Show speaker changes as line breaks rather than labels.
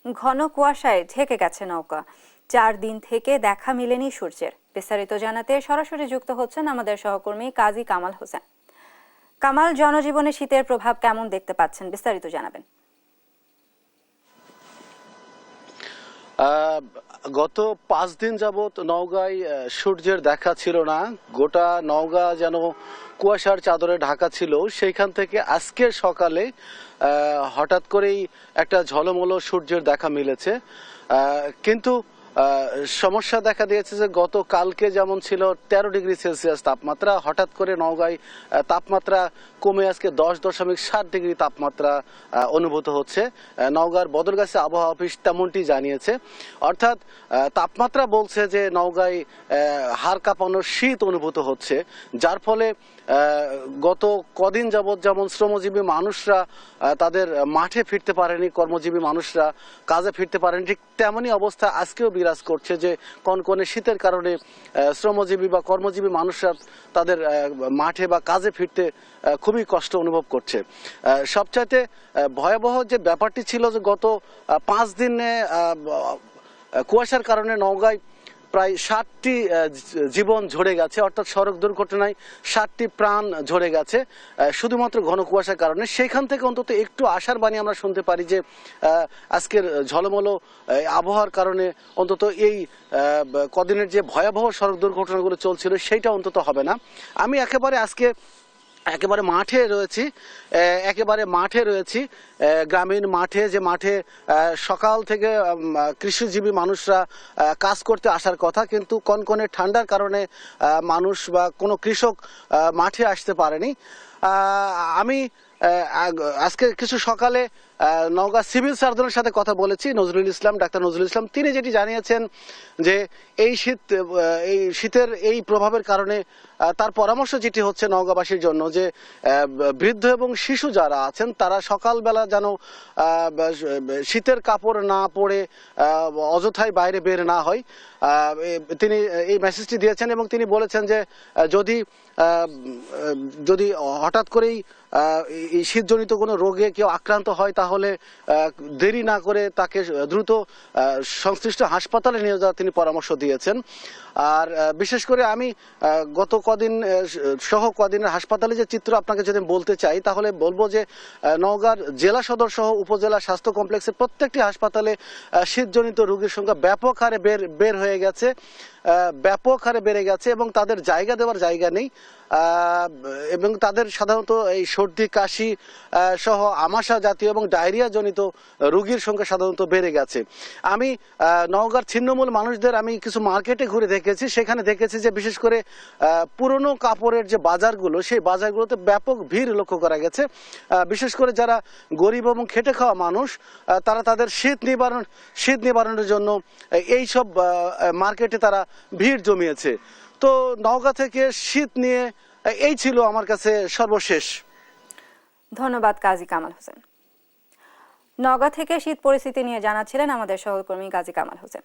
ঘন কুয়াশায় ঢেকে গেছে নৌকা। 4 দিন থেকে দেখা মেলেনি সূর্যের। বিস্তারিত জানাতে সরাসরি যুক্ত হচ্ছেন আমাদের সহকর্মী কাজী কামাল হোসেন। কামাল, জনজীবনে শীতের প্রভাব কেমন দেখতে পাচ্ছেন, বিস্তারিত জানাবেন।
গত 5 দিন যাবত নওগাঁয় সূর্যের দেখা ছিল না। গোটা নওগাঁ যেন কুয়াশার চাদরে ঢাকা ছিল। সেইখান থেকে আজকের সকালে হঠাৎ করেই একটা ঝলমলো সূর্যের দেখা মিলেছে। কিন্তু সমস্যা দেখা দিয়েছে যে গতকালকে যেমন ছিল 13 ডিগ্রি সেলসিয়াস তাপমাত্রা, হঠাৎ করে নওগাঁয় তাপমাত্রা কমে আজকে 10.7 ডিগ্রি তাপমাত্রা অনুভূত হচ্ছে। নওগাঁর বদরগাছি আবহাওয়া অফিস তেমনটি জানিয়েছে। অর্থাৎ তাপমাত্রা বলছে যে নওগাঁয় হাড় কাঁপানোর শীত অনুভূত হচ্ছে, যার ফলে গত কদিন যাবৎ যেমন শ্রমজীবী মানুষরা তাদের মাঠে ফিরতে পারেনি, কর্মজীবী মানুষরা কাজে ফিরতে পারেনি, ঠিক তেমনই অবস্থা আজকেও বিরাজ করছে যে কনকনে শীতের কারণে শ্রমজীবী বা কর্মজীবী মানুষরা তাদের মাঠে বা কাজে ফিরতে খুবই কষ্ট অনুভব করছে। সবচাইতে ভয়াবহ যে ব্যাপারটি ছিল যে গত 5 দিনে কুয়াশার কারণে নওগাঁয় প্রায় 60টি জীবন ঝরে গেছে, অর্থাৎ সড়ক দুর্ঘটনায় 60টি প্রাণ ঝরে গেছে শুধুমাত্র ঘন কুয়াশার কারণে। সেইখান থেকে অন্তত একটু আশার বাণী আমরা শুনতে পারি যে আজকের ঝলমলো আবহাওয়ার কারণে অন্তত এই কদিনের যে ভয়াবহ সড়ক দুর্ঘটনাগুলো চলছিল সেইটা অন্তত হবে না। আমি একেবারে মাঠে রয়েছি গ্রামীণ মাঠে, যে মাঠে সকাল থেকে কৃষিজীবী মানুষরা কাজ করতে আসার কথা, কিন্তু কনকনে ঠান্ডার কারণে মানুষ বা কোনো কৃষক মাঠে আসতে পারেনি। আমি আজকে কিছু সকালে নওগাঁ সিভিল সার্জনের সাথে কথা বলেছি, ডাক্তার নজরুল ইসলাম। তিনি যেটি জানিয়েছেন যে এই শীতের এই প্রভাবের কারণে তার পরামর্শ যেটি হচ্ছে নওগাঁবাসীর জন্য যে বৃদ্ধ এবং শিশু যারা আছেন তারা সকালবেলা যেন শীতের কাপড় না পরে অযথায় বাইরে বের না হয়। তিনি এই মেসেজটি দিয়েছেন এবং তিনি বলেছেন যে যদি হঠাৎ করেই এই শীতজনিত কোনো রোগে কেউ আক্রান্ত হয় তাহলে দেরি না করে তাকে দ্রুত সংশ্লিষ্ট হাসপাতালে নিয়ে যাওয়ার তিনি পরামর্শ দিয়েছেন। আর বিশেষ করে আমি গত কদিনের হাসপাতালে যে চিত্র আপনাকে যদি বলতে চাই তাহলে বলবো যে নওগাঁর জেলা সদর সহ উপজেলা স্বাস্থ্য কমপ্লেক্সের প্রত্যেকটি হাসপাতালে শীতজনিত রোগীর সংখ্যা ব্যাপক হারে বেড়ে গেছে এবং তাদের জায়গা দেওয়ার জায়গা নেই এবং তাদের সাধারণত এই সর্দি কাশি সহ আমাশা জাতীয় এবং ডায়রিয়া জনিত রোগীর সংখ্যা সাধারণত বেড়ে গেছে। আমি নওগাঁর ছিন্নমূল মানুষদের আমি কিছু মার্কেটে ঘুরে দেখেছি, সেখানে দেখেছি যে বিশেষ করে পুরনো কাপড়ের যে বাজারগুলো, সেই বাজারগুলোতে ব্যাপক ভিড় লক্ষ্য করা গেছে। বিশেষ করে যারা গরিব এবং খেটে খাওয়া মানুষ তারা তাদের শীত নিবারণের জন্য এই সব মার্কেটে তারা ভিড় জমিয়েছে। তো নওগাঁ থেকে শীত নিয়ে এই ছিল আমার কাছে সর্বশেষ।
ধন্যবাদ কাজী কামাল হোসেন। নওগাঁ থেকে শীত পরিস্থিতি নিয়ে জানাচ্ছিলেন আমাদের সহকর্মী কাজী কামাল হোসেন।